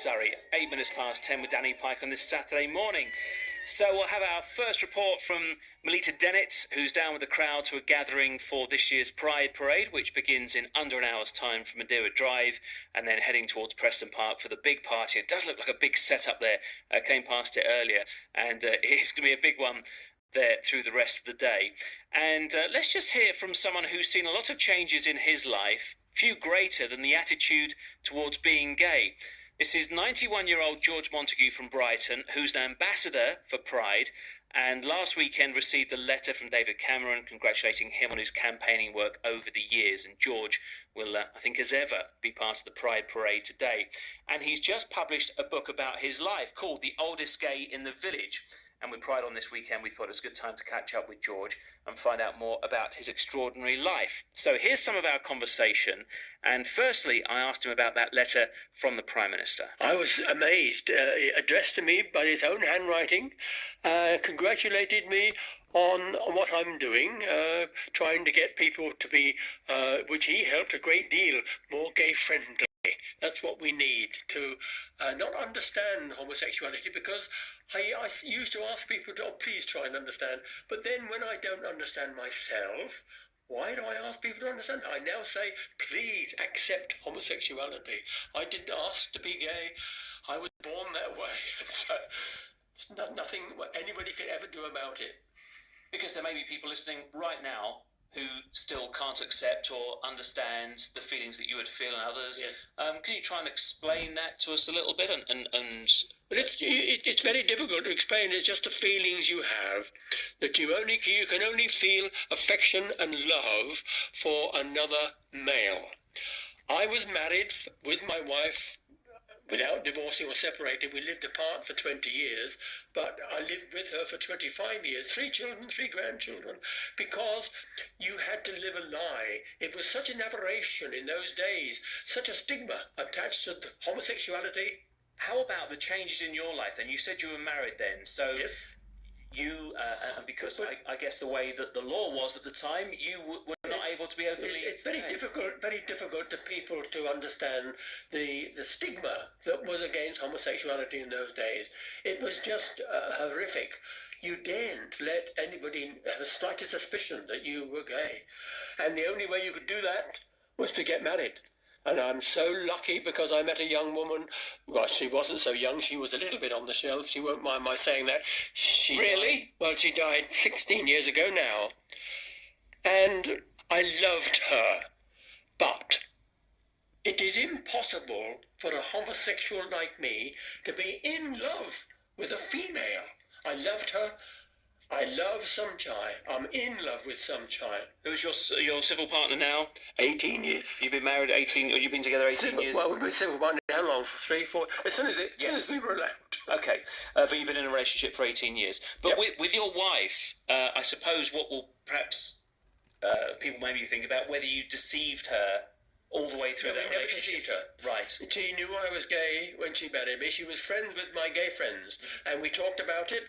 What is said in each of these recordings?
Surrey, 8 minutes past 10 with Danny Pike on this Saturday morning. So we'll have our first report from Melita Dennett, who's down with the crowds who are gathering for this year's Pride Parade, which begins in under an hour's time from Madeira Drive and then heading towards Preston Park for the big party. It does look like a big setup there. I came past it earlier, and it's going to be a big one there through the rest of the day. And let's just hear from someone who's seen a lot of changes in his life, few greater than the attitude towards being gay. This is 91-year-old George Montague from Brighton, who's an ambassador for Pride, and last weekend received a letter from David Cameron congratulating him on his campaigning work over the years. And George will, I think as ever, be part of the Pride Parade today. And he's just published a book about his life called The Oldest Gay in the Village. And with Pride on this weekend, we thought it was a good time to catch up with George and find out more about his extraordinary life. So here's some of our conversation. And firstly, I asked him about that letter from the Prime Minister. I was amazed. Addressed to me by his own handwriting, congratulated me on what I'm doing, trying to get people to be, which he helped a great deal, more gay-friendly. That's what we need to not understand homosexuality, because I used to ask people to, please try and understand. But then when I don't understand myself, why do I ask people to understand? I now say, please accept homosexuality. I didn't ask to be gay. I was born that way. So there's nothing anybody could ever do about it. Because there may be people listening right now who still can't accept or understand the feelings that you would feel and others. Yeah. Can you try and explain that to us a little bit? But it's very difficult to explain. It's just the feelings you have, that you can only feel affection and love for another male. I was married with my wife without divorcing or separating. We lived apart for 20 years, but I lived with her for 25 years, 3 children, 3 grandchildren, because you had to live a lie. It was such an aberration in those days, such a stigma attached to homosexuality. How about the changes in your life then? You said you were married then, so yes. You, because I guess the way that the law was at the time, you were not able to be openly... It's very difficult to people to understand the stigma that was against homosexuality in those days. It was just horrific. You daren't let anybody have a slightest suspicion that you were gay. And the only way you could do that was to get married. And I'm so lucky because I met a young woman. Well, she wasn't so young. She was a little bit on the shelf. She won't mind my saying that. Really? She died 16 years ago now. And I loved her. But it is impossible for a homosexual like me to be in love with a female. I loved her. I love Sunshine. I'm in love with Sunshine. Who's your civil partner now? 18 years. You've been married 18, or you've been together 18 years? Well, we've been civil partner how long? For 3, 4... As soon as we were allowed. Okay, but you've been in a relationship for 18 years. But yep. with your wife, I suppose what will perhaps people maybe think about whether you deceived her all the way through that relationship. Deceived her. Right. She knew I was gay when she married me. She was friends with my gay friends, and we talked about it.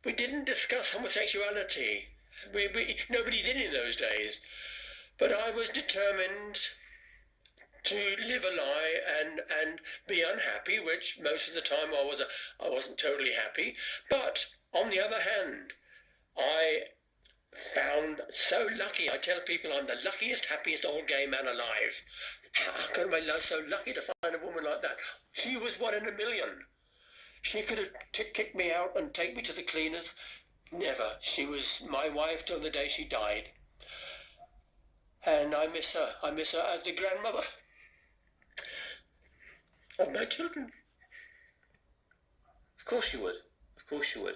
We didn't discuss homosexuality. Nobody did in those days. But I was determined to live a lie and be unhappy, which most of the time I wasn't totally happy. But on the other hand, I found so lucky. I tell people I'm the luckiest, happiest old gay man alive. How come I love so lucky to find a woman like that? She was one in a million. She could have kicked me out and take me to the cleaners. Never. She was my wife till the day she died. And I miss her. I miss her as the grandmother of my children. Of course you would. Of course you would.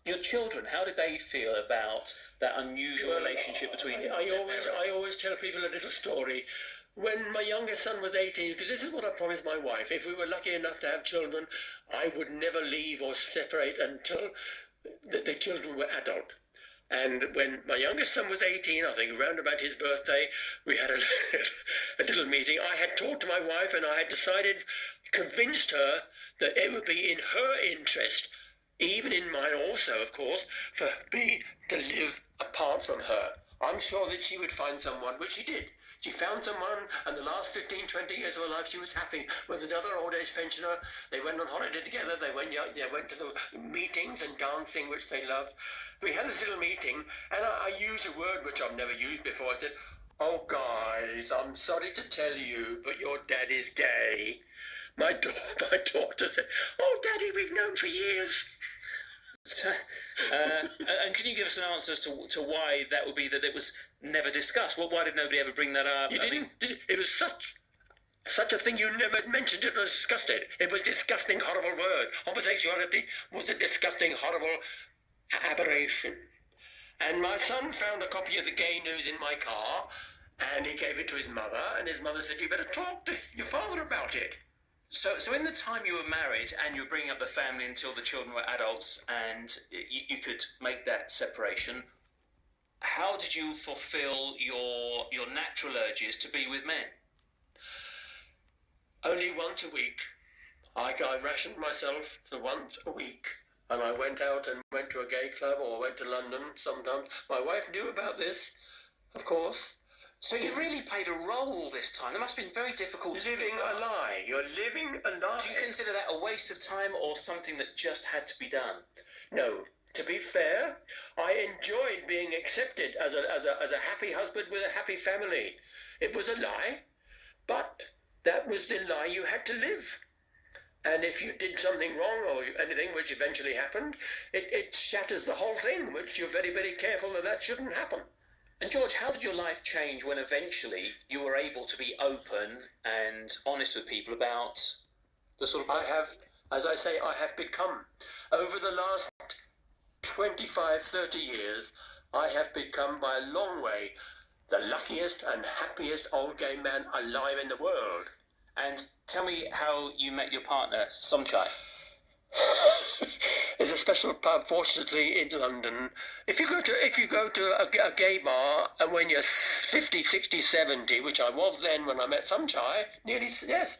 Your children, how did they feel about that unusual relationship between you? I always tell people a little story. When my youngest son was 18, because this is what I promised my wife, if we were lucky enough to have children, I would never leave or separate until the children were adult. And when my youngest son was 18, I think around about his birthday, we had a little meeting. I had talked to my wife and I had decided, convinced her that it would be in her interest, even in mine also, of course, for me to live apart from her. I'm sure that she would find someone, which she did. She found someone, and the last 15, 20 years of her life she was happy with another old age pensioner. They went on holiday together. They went to the meetings and dancing, which they loved. We had this little meeting, and I used a word which I've never used before. I said, "Oh, guys, I'm sorry to tell you, but your dad is gay." My daughter said, "Oh, Daddy, we've known for years." And can you give us an answer as to why that would be that it was never discussed? Well, why did nobody ever bring that up? You didn't? It was such a thing. You never mentioned it or discussed it. It was a disgusting, horrible word. Homosexuality was a disgusting, horrible aberration. And my son found a copy of the Gay News in my car, and he gave it to his mother, and his mother said, "You better talk to your father about it." So in the time you were married and you were bringing up the family until the children were adults and you could make that separation, how did you fulfill your natural urges to be with men? Only once a week. I rationed myself to once a week. And I went out and went to a gay club or went to London sometimes. My wife knew about this, of course. So you really played a role this time. It must have been very difficult. Living a lie. You're living a lie. Do you consider that a waste of time or something that just had to be done? No. To be fair, I enjoyed being accepted as a happy husband with a happy family. It was a lie, but that was the lie you had to live. And if you did something wrong or anything, which eventually happened, it shatters the whole thing, which you're very, very careful that shouldn't happen. And George, how did your life change when eventually you were able to be open and honest with people about the sort of... As I say, I have become, over the last 25, 30 years, I have become by a long way the luckiest and happiest old gay man alive in the world. And tell me how you met your partner, Somchai. There's a special pub, fortunately, in London. If you go to a gay bar, and when you're 50, 60, 70, which I was then when I met Somchai, nearly, yes,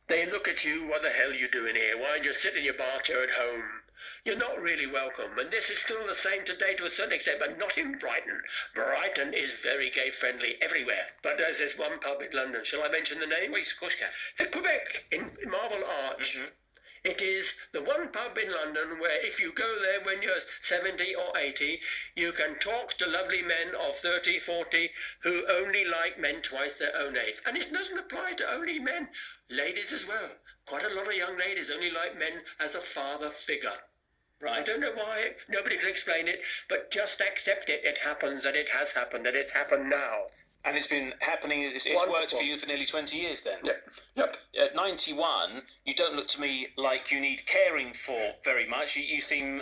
they look at you, "What the hell are you doing here? Why don't you sit in your bar chair at home? You're not really welcome." And this is still the same today to a certain extent, but not in Brighton. Brighton is very gay-friendly everywhere. But there's this one pub in London. Shall I mention the name? Yes, of course you can. The Quebec, in Marble Arch. Mm-hmm. It is the one pub in London where if you go there when you're 70 or 80, you can talk to lovely men of 30, 40 who only like men twice their own age. And it doesn't apply to only men, ladies as well. Quite a lot of young ladies only like men as a father figure. Right. I don't know why, nobody can explain it, but just accept it. It happens, and it has happened, and it's happened now. And it's been happening, it's worked for you for nearly 20 years then? Yep. At 91, you don't look to me like you need caring for very much. You seem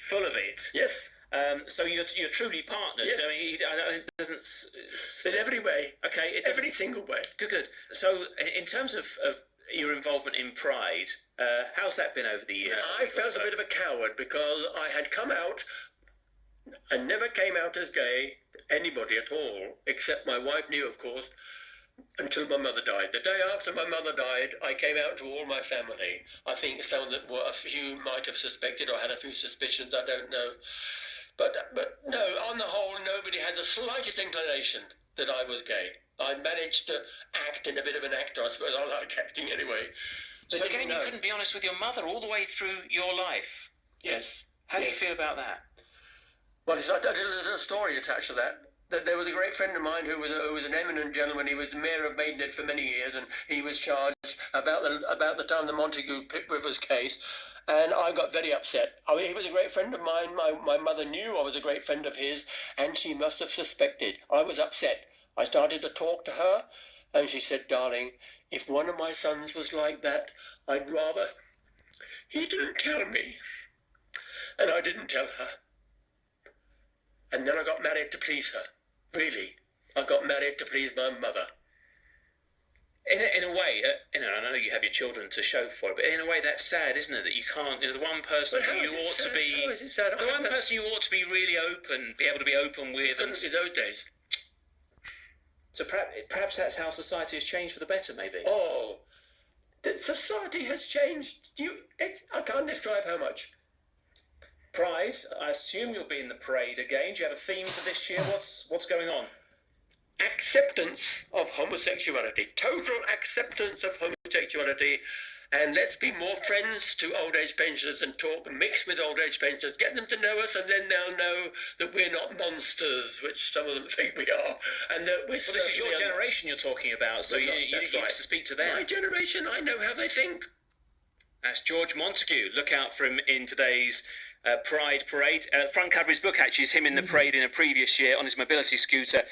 full of it. Yes. So you're truly partners. Yes. I mean, it doesn't... In every way. Okay. Every single way. Good. So in terms of your involvement in Pride, how's that been over the years? I felt a bit of a coward because I had come out and never came out as gay to anybody at all, except my wife knew, of course, until my mother died. The day after my mother died, I came out to all my family. I think some that were a few might have suspected or had a few suspicions, I don't know. But no, on the whole, nobody had the slightest inclination that I was gay. I managed to act in a bit of an actor, I suppose. I like acting anyway. So again, you couldn't be honest with your mother all the way through your life? Yes. How do you feel about that? Well, there's a story attached to that. There was a great friend of mine who was an eminent gentleman. He was the mayor of Maidenhead for many years, and he was charged about the time the Montague Pip Rivers case, and I got very upset. I mean, he was a great friend of mine. My mother knew I was a great friend of his, and she must have suspected. I was upset. I started to talk to her, and she said, "Darling, if one of my sons was like that, I'd rather..." He didn't tell me, and I didn't tell her. And then I got married to please her. Really. I got married to please my mother. In a way, I know you have your children to show for it, but in a way that's sad, isn't it? That you can't, the one person who you ought to be... How is it sad? The one person you ought to be really open, be able to be open with... In those days. So perhaps that's how society has changed for the better, maybe. Oh, society has changed. I can't describe how much. Pride, I assume you'll be in the parade again. Do you have a theme for this year? What's going on? acceptance of homosexuality, total acceptance of homosexuality, and let's be more friends to old age pensioners and talk, mix with old age pensioners, get them to know us, and then they'll know that we're not monsters, which some of them think we are, and that we're. Well, this is your generation you're talking about, so you need to speak to them. My generation, I know how they think. That's George Montague. Look out for him in today's Pride Parade. front cover of his book actually is him in the parade in a previous year on his mobility scooter,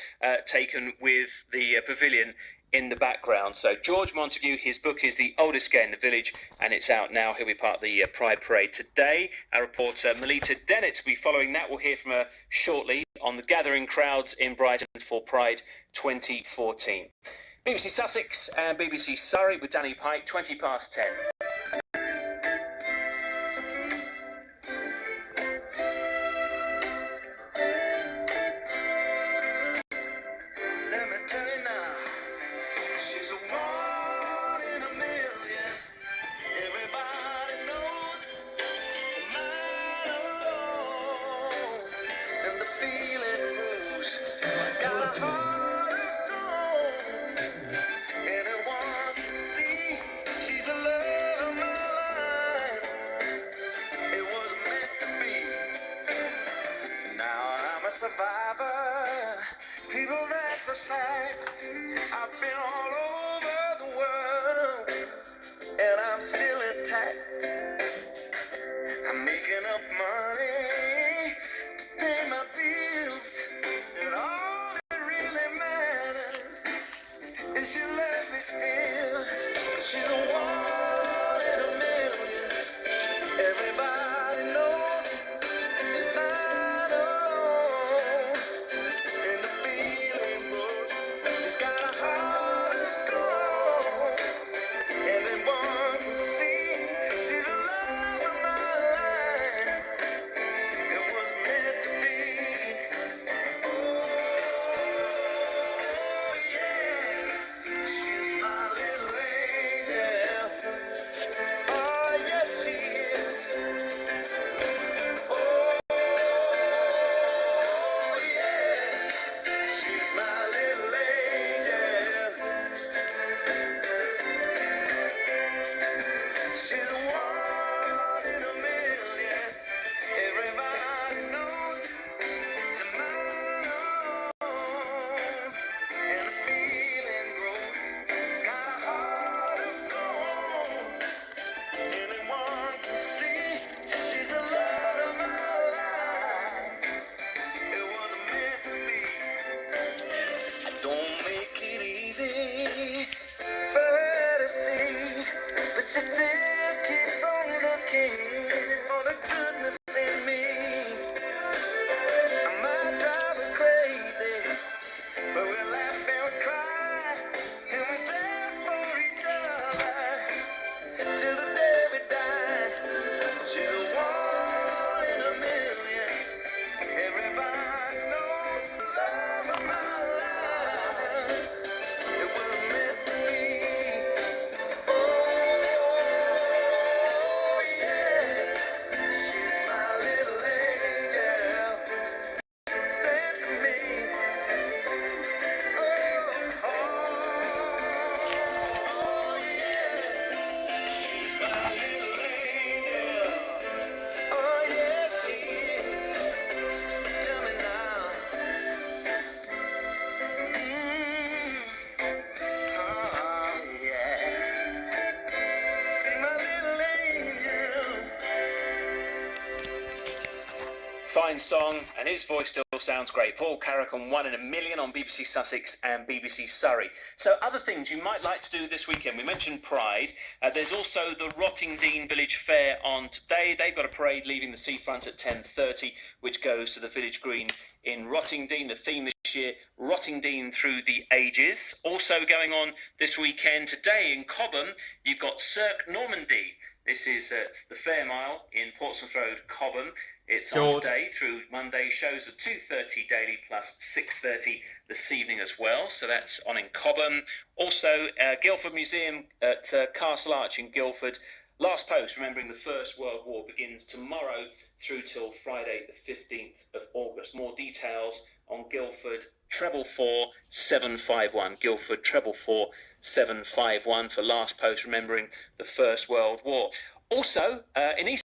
taken with the pavilion in the background. So George Montague, his book is The Oldest Gay in the Village, and it's out now. He'll be part of the Pride Parade today. Our reporter Melita Dennett will be following that. We'll hear from her shortly on the gathering crowds in Brighton for Pride 2014. BBC Sussex and BBC Surrey with Danny Pike, 20 past 10. Survivor, people, that's a fact. I've been all over the world, and I'm still intact. I'm making up money to pay my bills, and all that really matters is she loves me still. She's a one in a million. Everybody knows. Fine song, and his voice still sounds great. Paul Carrick on 1 in a Million on BBC Sussex and BBC Surrey. So other things you might like to do this weekend. We mentioned Pride. There's also the Rottingdean Village Fair on today. They've got a parade leaving the seafront at 10:30, which goes to the village green in Rottingdean. The theme this year, Rottingdean Through the Ages. Also going on this weekend, today in Cobham, you've got Cirque Normandy. This is at the Fair Mile in Portsmouth Road, Cobham. It's on today through Monday. Shows at 2:30 daily plus 6:30 this evening as well. So that's on in Cobham. Also, Guildford Museum at Castle Arch in Guildford Last post, remembering the First World War begins tomorrow through till Friday the 15th of August. More details on Guildford 444 751. Guildford 444 751 for last post, remembering the First World War. Also, in East